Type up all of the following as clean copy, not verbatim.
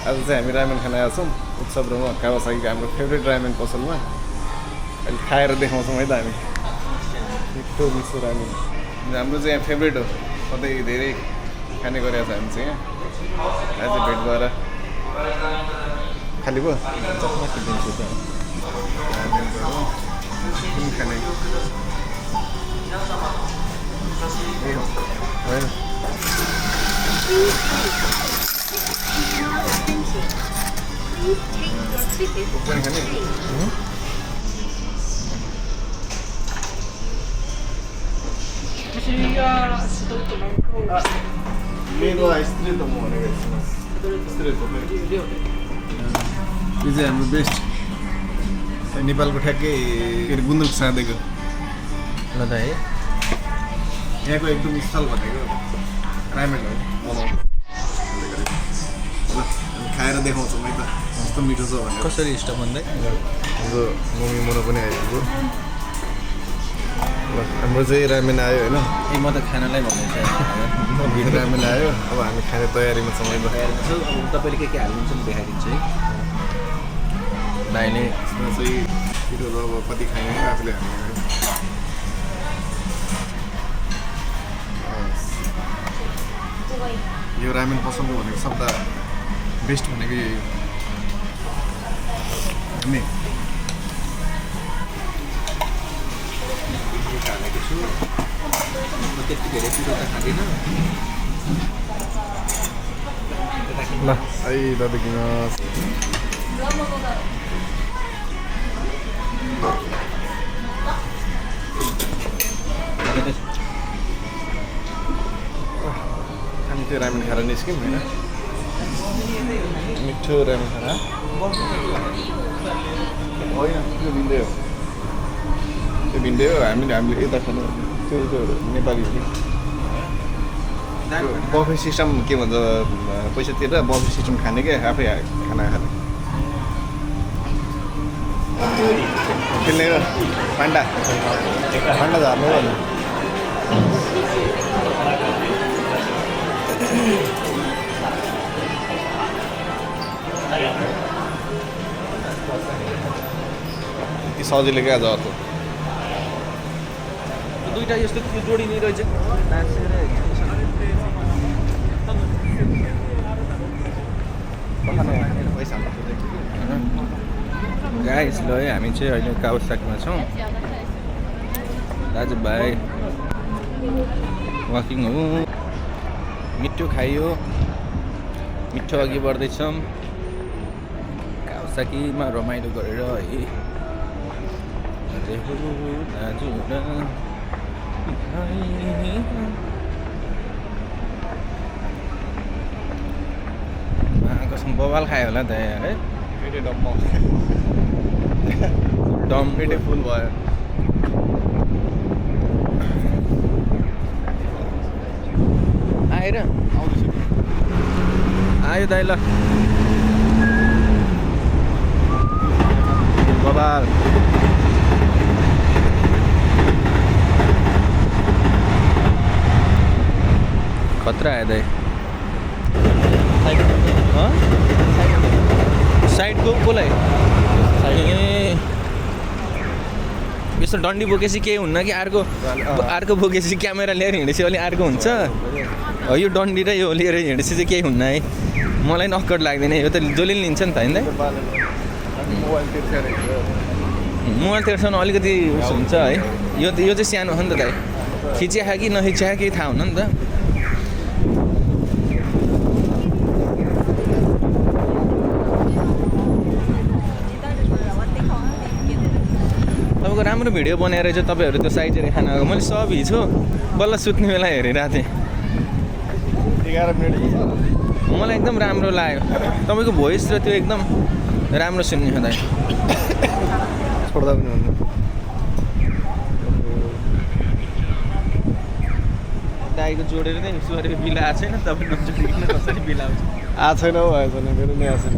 आज चाहिँ हामी रामेन खान आएको छौँ उत्सव रुममा कावासाकीको हाम्रो फेभरेट रामेन पसलमा। अहिले खाएर देखाउँछौँ है त हामी मिठो मिठो रामेन। हाम्रो चाहिँ यहाँ फेभरेट हो, सधैँ धेरै खाने गरेको छ हामी चाहिँ यहाँ। आज भेट भएर खाली भयो चकमाकी दिन्छु त खाने होइन मेरो स्त्री त म भनेको यो चाहिँ हाम्रो बेस्ट नेपालको ठ्याक्कै के अरे गुन्द्रुक साँधेको ल त है। यहाँको एकदम स्थल भनेको रामेन हो बनाउनु। ल खाएर देखाउँछौँ है त कस्तो मिठो छ भनेर। कसरी स्टप भन्दै हाम्रो मम्मी मनो पनि आइपुग्यो। ल हाम्रो चाहिँ रामेन आयो होइन। ए म त खानालाई भन्दैछ रामेन आयो, अब हामी खाने तयारीमा छौँ है त। अब तपाईँले के हाल्नुहुन्छ नि देखाइदिन्छु है। दाइले यसमा चाहिँ छिटो अब कति खाने आफूले हाल्ने। यो रामेन पसलको भनेको सबभन्दा बेस्ट भनेको यही हो। हामी हालेको छु, म त्यति धेरै पिरो त खाँदिनँ। ल है दादाकिनुहोस्। हामी त्यो रामेन खाएर निस्क्यौँ होइन। मिठो रामेन खाना होइन, त्यो भिन्दै हो, त्यो भिन्दै हो। हामीले यता खानु त्यो नेपाली हो कि बफे सिस्टम के भन्छ, पैसा तिरेर बफे सिस्टम खाने क्या, आफै खाना खाने। खेल्ने हो पान्डा पान्डा झार्नु हो भने यति सजिलो क्या झर्छ। दुईवटा यस्तो जोडिने रहेछ। गाइस ल है, हामी चाहिँ अहिले कावासाकीमा छौँ। दाजुभाइ वाकिङ हो, मिठो खाइयो, मिठो अघि बढ्दैछौँ कावासाकीमा रमाइलो गरेर है। कसम बवाल खायो होला त यार है। पेटै डम्म डम पेटै फुल भयो। आएर आयो दाइ ल बबाल खतरा आयो दाइ। साइडको कसलाई ए यस्तो डन्डी बोकेपछि केही हुन्न कि अर्को बोकेपछि क्यामेरा लिएर हिँडेपछि अलिक अर्को हुन्छ। यो डन्डी र यो लिएर हिँडेपछि चाहिँ केही हुन्न है। मलाई पनि अक्कड लाग्दैन, यो त जसले लिन्छ नि त होइन। मोबाइल तेर्सम्म अलिकति हुन्छ है। यो चाहिँ सानो हो नि त दाइ, खिच्या कि नखिच्या केही थाहा हुन्न नि त। तपाईँको राम्रो भिडियो बनाएर चाहिँ तपाईँहरू त्यो साइडतिर खाना आएको मैले सब हिजो बल्ल सुत्ने बेला हेरिरहेको थिएँ। 11 मिनट मलाई एकदम राम्रो लाग्यो तपाईँको भोइस र त्यो एकदम राम्रो सुन्ने हुँदा छोड्दा पनि हुन्छ। दाइको जोडेर नै उसरी बिल आएको छैन, तपाईँ नजोडिकन कसरी बिल आउँछ? आएको छैन हौ, आएको छैन, मेरो नि आएको छैन।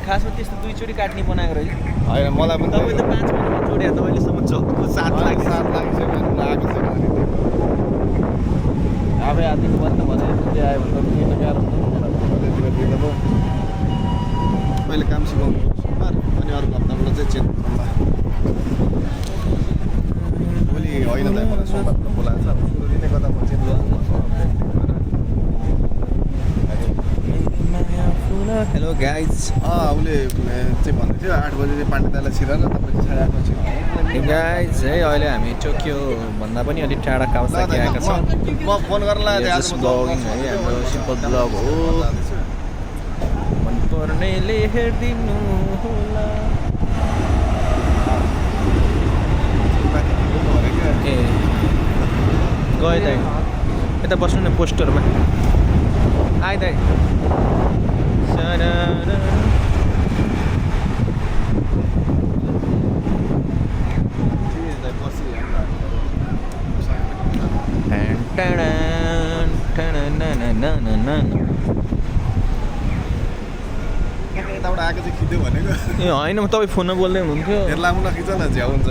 खासमा त्यस्तो दुईचोटि काट्ने बनाएको रहेछ होइन, मलाई पनि तपाईँ त 5 मिनटमा जोड्यो, तपाईँलेसम्म 7 लाख 7 लाख चाहिँ मेरो आएको छैन। आफै हातको बन्द भने के आयो भने त किन गाह्रो हुन्छ। पुग्दा भयो मैले काम सिकाउनु सोमबार अनि अर्को हप्ताबाट चाहिँ चेन्ज होला भोलि होइन त मलाई सोमबार बोलाएको छ अब सुरु दिनै गर्दा म चेन्ज गर्नुपर्छ हेलो गाइज उसले चाहिँ भन्दै थियो 8 बजे चाहिँ पाण्डेदालाई छिराएर तपाईँ 8:30 छिराउनु गाइज है अहिले हामी टोकियो भन्दा पनि अलिक टाढा कावासाकी आएका छौँ म फोन गर्न जस्ट ब्लगिङ है हाम्रो सिम्पल ब्लग हो मनपर्नेले हेरिदिनु होला ए गयो दाइ यता बस्नु न पोस्टरमा आइ दाइ यताबाट आएको चाहिँ खिच्यो भनेको ए होइन तपाईँ फोनमा बोल्दै हुनुहुन्थ्यो हेर्ला मुना खिच न झ्याउ हुन्छ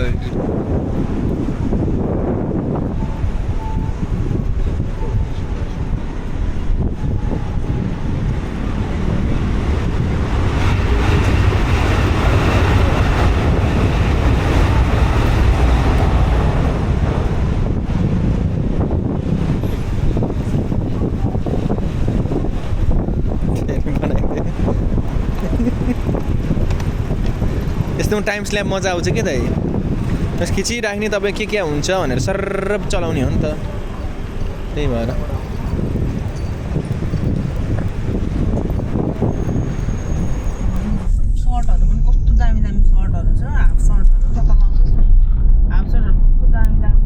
यस्तोमा टाइम स्ल्याब मजा आउँछ के दाइ बस खिचिराख्ने तपाईँ के हुन्छ भनेर सर्र चलाउने हो नि त त्यही भएर सर्टहरू पनि कस्तो दामी दामी सर्टहरू छ हाफ सर्टहरू कता लाउँछस् नि हाफ सर्टहरू कस्तो दामी दामी